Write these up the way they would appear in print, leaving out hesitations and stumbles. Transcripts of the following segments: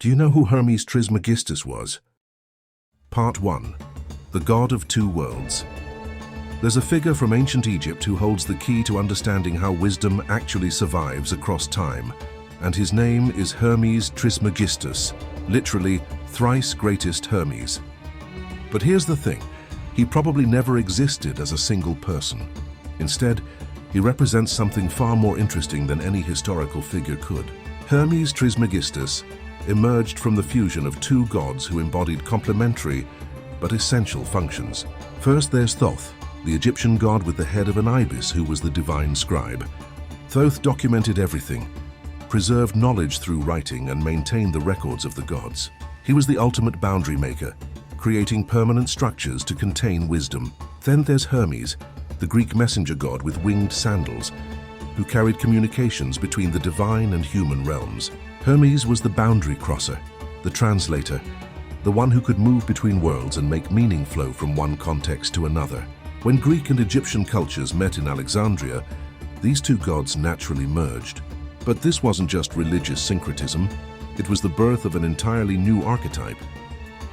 Do you know who Hermes Trismegistus was? Part 1. The God of Two Worlds. There's a figure from ancient Egypt who holds the key to understanding how wisdom actually survives across time, and his name is Hermes Trismegistus, literally thrice-greatest Hermes. But here's the thing, he probably never existed as a single person. Instead, he represents something far more interesting than any historical figure could. Hermes Trismegistus emerged from the fusion of two gods who embodied complementary but essential functions. First, there's Thoth, the Egyptian god with the head of an ibis who was the divine scribe. Thoth documented everything, preserved knowledge through writing, and maintained the records of the gods. He was the ultimate boundary maker, creating permanent structures to contain wisdom. Then there's Hermes, the Greek messenger god with winged sandals, who carried communications between the divine and human realms. Hermes was the boundary crosser, the translator, the one who could move between worlds and make meaning flow from one context to another. When Greek and Egyptian cultures met in Alexandria, these two gods naturally merged. But this wasn't just religious syncretism, it was the birth of an entirely new archetype.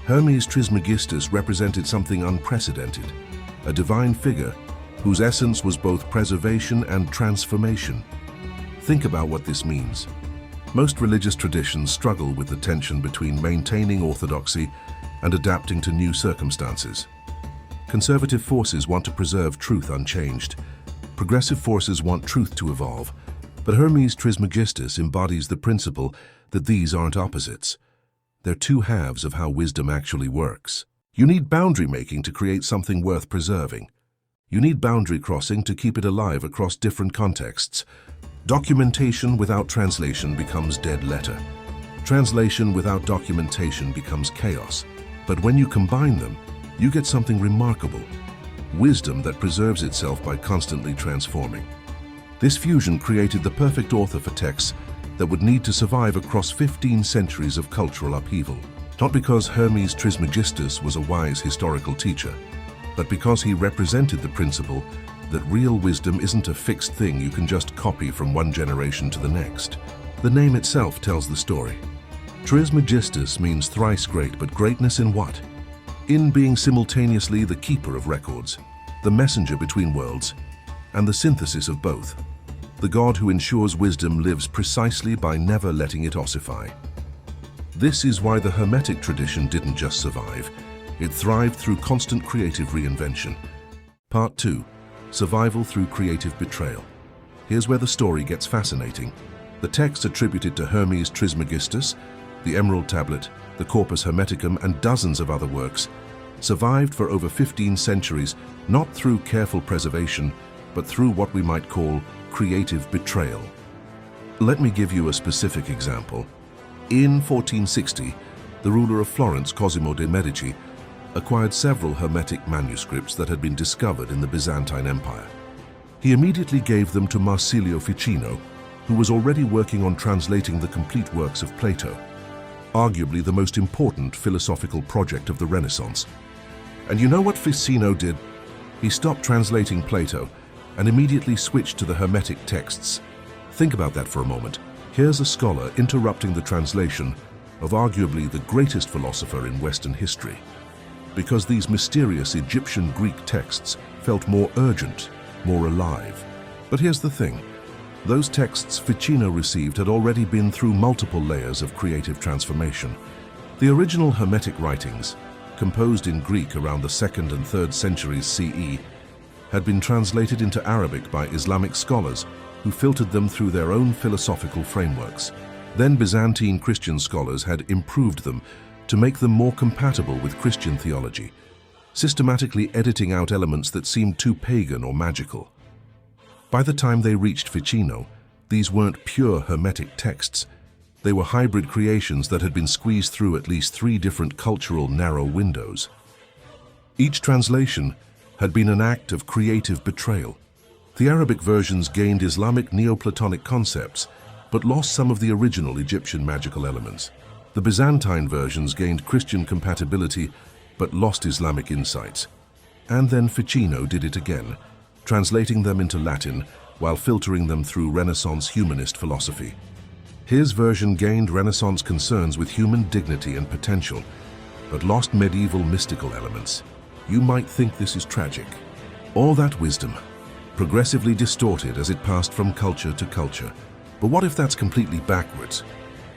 Hermes Trismegistus represented something unprecedented, a divine figure whose essence was both preservation and transformation. Think about what this means. Most religious traditions struggle with the tension between maintaining orthodoxy and adapting to new circumstances. Conservative forces want to preserve truth unchanged. Progressive forces want truth to evolve. But Hermes Trismegistus embodies the principle that these aren't opposites. They're two halves of how wisdom actually works. You need boundary making to create something worth preserving. You need boundary crossing to keep it alive across different contexts. Documentation without translation becomes dead letter. Translation without documentation becomes chaos. But when you combine them, you get something remarkable. Wisdom that preserves itself by constantly transforming. This fusion created the perfect author for texts that would need to survive across 15 centuries of cultural upheaval. Not because Hermes Trismegistus was a wise historical teacher, but because he represented the principle that real wisdom isn't a fixed thing you can just copy from one generation to the next. The name itself tells the story. Trismegistus means thrice great, but greatness in what? In being simultaneously the keeper of records, the messenger between worlds, and the synthesis of both. The god who ensures wisdom lives precisely by never letting it ossify. This is why the Hermetic tradition didn't just survive, it thrived through constant creative reinvention. Part 2. Survival through creative betrayal. Here's where the story gets fascinating. The texts attributed to Hermes Trismegistus, the Emerald Tablet, the Corpus Hermeticum, and dozens of other works, survived for over 15 centuries, not through careful preservation, but through what we might call creative betrayal. Let me give you a specific example. In 1460, the ruler of Florence, Cosimo de' Medici, acquired several Hermetic manuscripts that had been discovered in the Byzantine Empire. He immediately gave them to Marsilio Ficino, who was already working on translating the complete works of Plato, arguably the most important philosophical project of the Renaissance. And you know what Ficino did? He stopped translating Plato and immediately switched to the Hermetic texts. Think about that for a moment. Here's a scholar interrupting the translation of arguably the greatest philosopher in Western history, because these mysterious Egyptian Greek texts felt more urgent, more alive. But here's the thing. Those texts Ficino received had already been through multiple layers of creative transformation. The original Hermetic writings, composed in Greek around the 2nd and 3rd centuries CE, had been translated into Arabic by Islamic scholars who filtered them through their own philosophical frameworks. Then Byzantine Christian scholars had improved them to make them more compatible with Christian theology, systematically editing out elements that seemed too pagan or magical. By the time they reached Ficino, these weren't pure Hermetic texts. They were hybrid creations that had been squeezed through at least 3 different cultural narrow windows. Each translation had been an act of creative betrayal. The Arabic versions gained Islamic Neoplatonic concepts, but lost some of the original Egyptian magical elements. The Byzantine versions gained Christian compatibility, but lost Islamic insights. And then Ficino did it again, translating them into Latin while filtering them through Renaissance humanist philosophy. His version gained Renaissance concerns with human dignity and potential, but lost medieval mystical elements. You might think this is tragic. All that wisdom, progressively distorted as it passed from culture to culture. But what if that's completely backwards?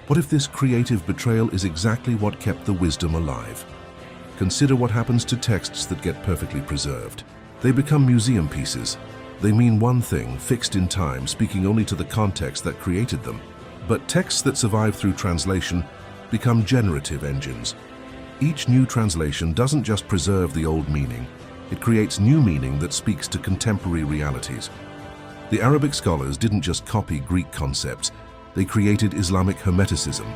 What if this creative betrayal is exactly what kept the wisdom alive? Consider what happens to texts that get perfectly preserved. They become museum pieces. They mean one thing, fixed in time, speaking only to the context that created them. But texts that survive through translation become generative engines. Each new translation doesn't just preserve the old meaning, it creates new meaning that speaks to contemporary realities. The Arabic scholars didn't just copy Greek concepts, they created Islamic Hermeticism.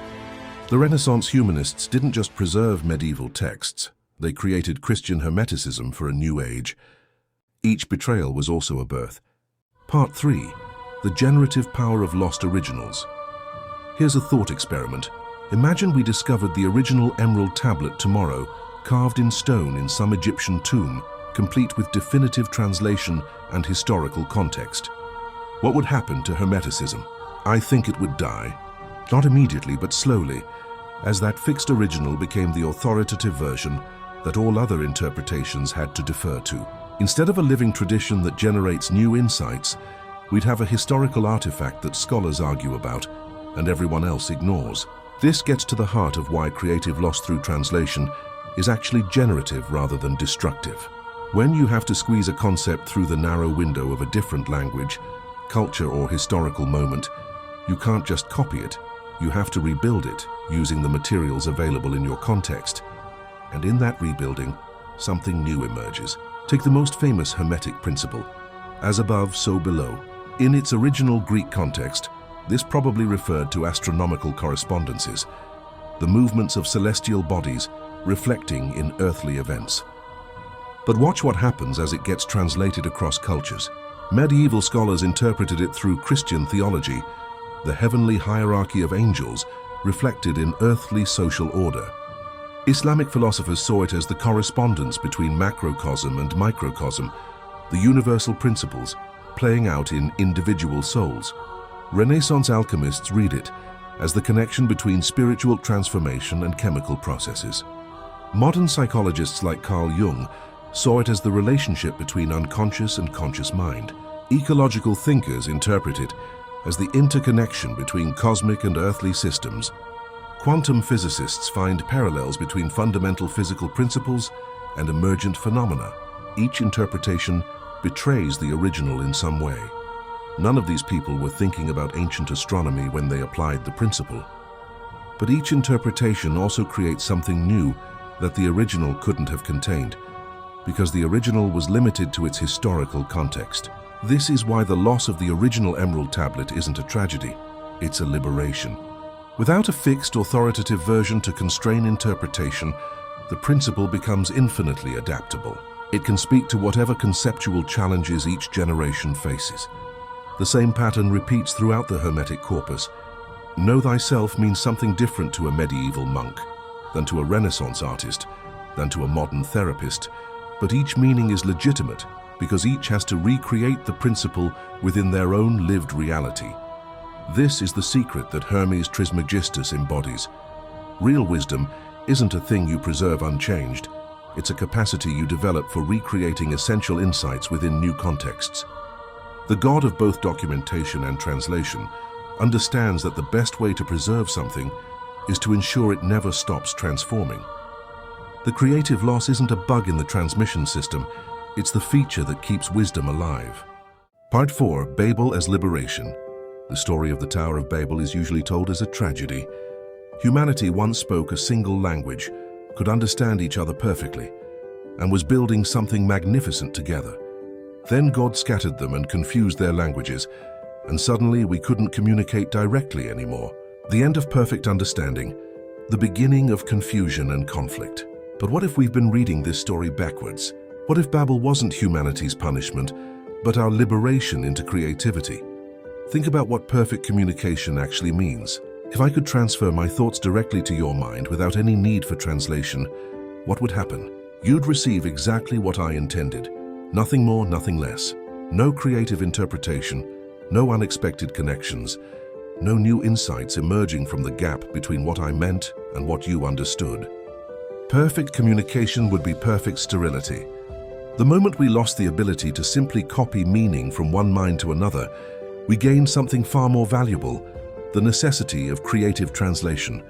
The Renaissance humanists didn't just preserve medieval texts, they created Christian Hermeticism for a new age. Each betrayal was also a birth. Part 3. The generative power of lost originals. Here's a thought experiment. Imagine we discovered the original emerald tablet tomorrow, carved in stone in some Egyptian tomb, complete with definitive translation and historical context. What would happen to Hermeticism? I think it would die. Not immediately, but slowly, as that fixed original became the authoritative version that all other interpretations had to defer to. Instead of a living tradition that generates new insights, we'd have a historical artifact that scholars argue about and everyone else ignores. This gets to the heart of why creative loss through translation is actually generative rather than destructive. When you have to squeeze a concept through the narrow window of a different language, culture, or historical moment, you can't just copy it, you have to rebuild it using the materials available in your context. And in that rebuilding, something new emerges. Take the most famous Hermetic principle, as above, so below. In its original Greek context, this probably referred to astronomical correspondences, the movements of celestial bodies reflecting in earthly events. But watch what happens as it gets translated across cultures. Medieval scholars interpreted it through Christian theology, the heavenly hierarchy of angels reflected in earthly social order. Islamic philosophers saw it as the correspondence between macrocosm and microcosm, the universal principles playing out in individual souls. Renaissance alchemists read it as the connection between spiritual transformation and chemical processes. Modern psychologists like Carl Jung saw it as the relationship between unconscious and conscious mind. Ecological thinkers interpret it as the interconnection between cosmic and earthly systems. Quantum physicists find parallels between fundamental physical principles and emergent phenomena. Each interpretation betrays the original in some way. None of these people were thinking about ancient astronomy when they applied the principle. But each interpretation also creates something new that the original couldn't have contained, because the original was limited to its historical context. This is why the loss of the original emerald tablet isn't a tragedy, it's a liberation. Without a fixed, authoritative version to constrain interpretation, the principle becomes infinitely adaptable. It can speak to whatever conceptual challenges each generation faces. The same pattern repeats throughout the Hermetic corpus. Know thyself means something different to a medieval monk, than to a Renaissance artist, than to a modern therapist, but each meaning is legitimate because each has to recreate the principle within their own lived reality. This is the secret that Hermes Trismegistus embodies. Real wisdom isn't a thing you preserve unchanged. It's a capacity you develop for recreating essential insights within new contexts. The god of both documentation and translation understands that the best way to preserve something is to ensure it never stops transforming. The creative loss isn't a bug in the transmission system, it's the feature that keeps wisdom alive. Part 4, Babel as Liberation. The story of the Tower of Babel is usually told as a tragedy. Humanity once spoke a single language, could understand each other perfectly, and was building something magnificent together. Then God scattered them and confused their languages, and suddenly we couldn't communicate directly anymore. The end of perfect understanding, the beginning of confusion and conflict. But what if we've been reading this story backwards? What if Babel wasn't humanity's punishment, but our liberation into creativity? Think about what perfect communication actually means. If I could transfer my thoughts directly to your mind without any need for translation, what would happen? You'd receive exactly what I intended. Nothing more, nothing less. No creative interpretation, no unexpected connections, no new insights emerging from the gap between what I meant and what you understood. Perfect communication would be perfect sterility. The moment we lost the ability to simply copy meaning from one mind to another, we gained something far more valuable, the necessity of creative translation.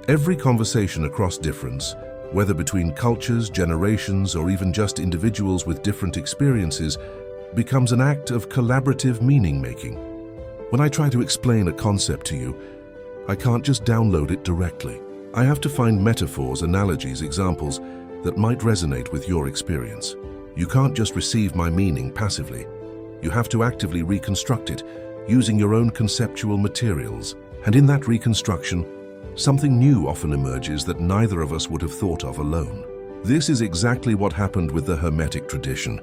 Every conversation across difference, whether between cultures, generations, or even just individuals with different experiences, becomes an act of collaborative meaning-making. When I try to explain a concept to you, I can't just download it directly. I have to find metaphors, analogies, examples that might resonate with your experience. You can't just receive my meaning passively. You have to actively reconstruct it, using your own conceptual materials. And in that reconstruction, something new often emerges that neither of us would have thought of alone. This is exactly what happened with the Hermetic tradition.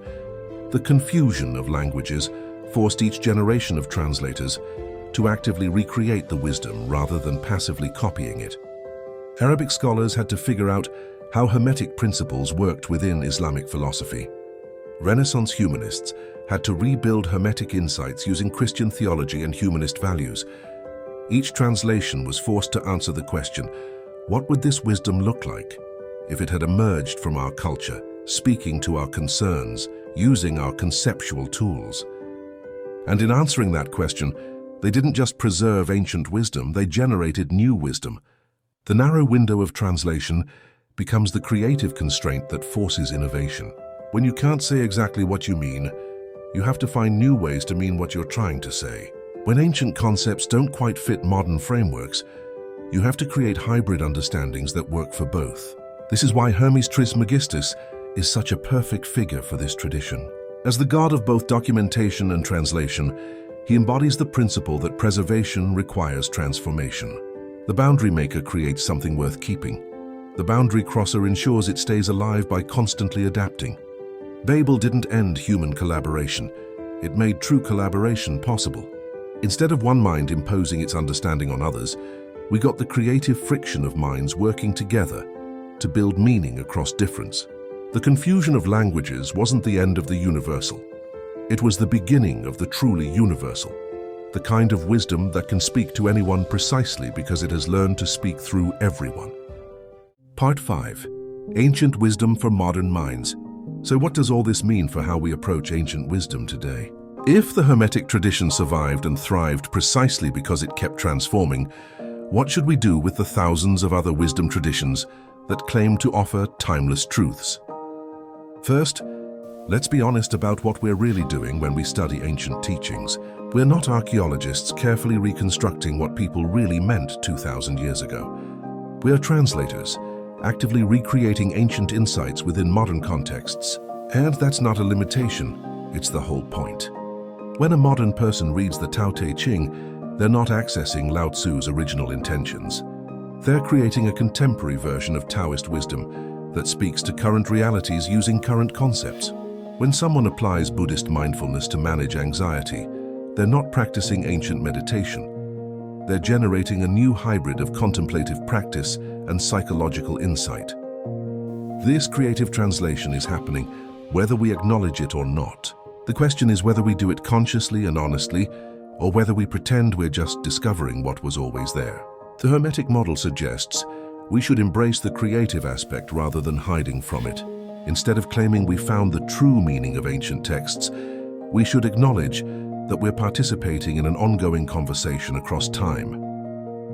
The confusion of languages forced each generation of translators to actively recreate the wisdom rather than passively copying it. Arabic scholars had to figure out how Hermetic principles worked within Islamic philosophy. Renaissance humanists had to rebuild Hermetic insights using Christian theology and humanist values. Each translation was forced to answer the question, what would this wisdom look like if it had emerged from our culture, speaking to our concerns, using our conceptual tools? And in answering that question, they didn't just preserve ancient wisdom, they generated new wisdom. The narrow window of translation becomes the creative constraint that forces innovation. When you can't say exactly what you mean, you have to find new ways to mean what you're trying to say. When ancient concepts don't quite fit modern frameworks, you have to create hybrid understandings that work for both. This is why Hermes Trismegistus is such a perfect figure for this tradition. As the god of both documentation and translation, he embodies the principle that preservation requires transformation. The boundary maker creates something worth keeping. The boundary crosser ensures it stays alive by constantly adapting. Babel didn't end human collaboration. It made true collaboration possible. Instead of one mind imposing its understanding on others, we got the creative friction of minds working together to build meaning across difference. The confusion of languages wasn't the end of the universal. It was the beginning of the truly universal, the kind of wisdom that can speak to anyone precisely because it has learned to speak through everyone. Part 5. Ancient Wisdom for Modern Minds. So what does all this mean for how we approach ancient wisdom today? If the Hermetic tradition survived and thrived precisely because it kept transforming, what should we do with the thousands of other wisdom traditions that claim to offer timeless truths? First, let's be honest about what we're really doing when we study ancient teachings. We're not archaeologists carefully reconstructing what people really meant 2,000 years ago. We are translators, actively recreating ancient insights within modern contexts. And that's not a limitation, it's the whole point. When a modern person reads the Tao Te Ching, they're not accessing Lao Tzu's original intentions. They're creating a contemporary version of Taoist wisdom that speaks to current realities using current concepts. When someone applies Buddhist mindfulness to manage anxiety, they're not practicing ancient meditation. They're generating a new hybrid of contemplative practice and psychological insight. This creative translation is happening whether we acknowledge it or not. The question is whether we do it consciously and honestly, or whether we pretend we're just discovering what was always there. The Hermetic model suggests we should embrace the creative aspect rather than hiding from it. Instead of claiming we found the true meaning of ancient texts, we should acknowledge that we're participating in an ongoing conversation across time.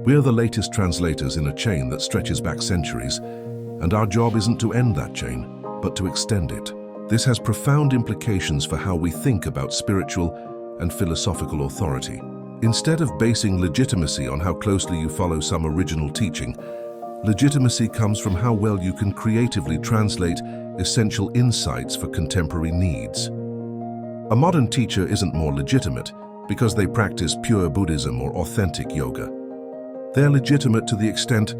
We're the latest translators in a chain that stretches back centuries, and our job isn't to end that chain, but to extend it. This has profound implications for how we think about spiritual and philosophical authority. Instead of basing legitimacy on how closely you follow some original teaching, legitimacy comes from how well you can creatively translate essential insights for contemporary needs. A modern teacher isn't more legitimate because they practice pure Buddhism or authentic yoga. They're legitimate to the extent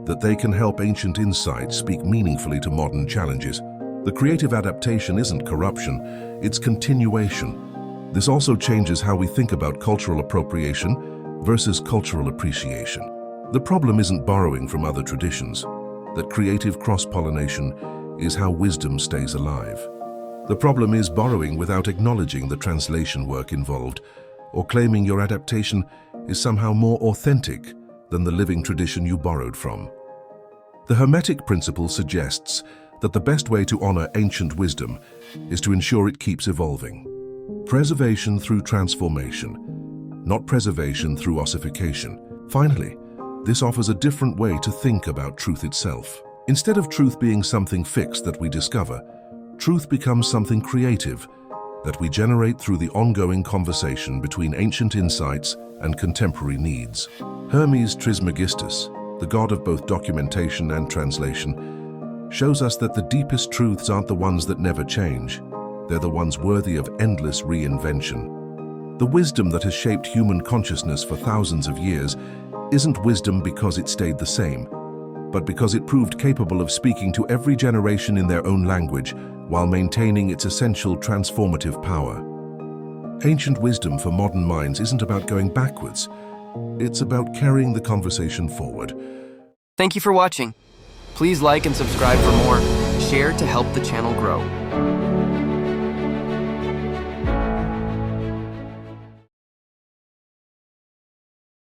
that they can help ancient insights speak meaningfully to modern challenges. The creative adaptation isn't corruption, it's continuation. This also changes how we think about cultural appropriation versus cultural appreciation. The problem isn't borrowing from other traditions. That creative cross-pollination is how wisdom stays alive. The problem is borrowing without acknowledging the translation work involved, or claiming your adaptation is somehow more authentic than the living tradition you borrowed from. The Hermetic principle suggests that the best way to honor ancient wisdom is to ensure it keeps evolving. Preservation through transformation, not preservation through ossification. Finally, this offers a different way to think about truth itself. Instead of truth being something fixed that we discover, truth becomes something creative that we generate through the ongoing conversation between ancient insights and contemporary needs. Hermes Trismegistus, the god of both documentation and translation, shows us that the deepest truths aren't the ones that never change. They're the ones worthy of endless reinvention. The wisdom that has shaped human consciousness for thousands of years isn't wisdom because it stayed the same, but because it proved capable of speaking to every generation in their own language while maintaining its essential transformative power. Ancient wisdom for modern minds isn't about going backwards. It's about carrying the conversation forward. Thank you for watching. Please like and subscribe for more. Share to help the channel grow.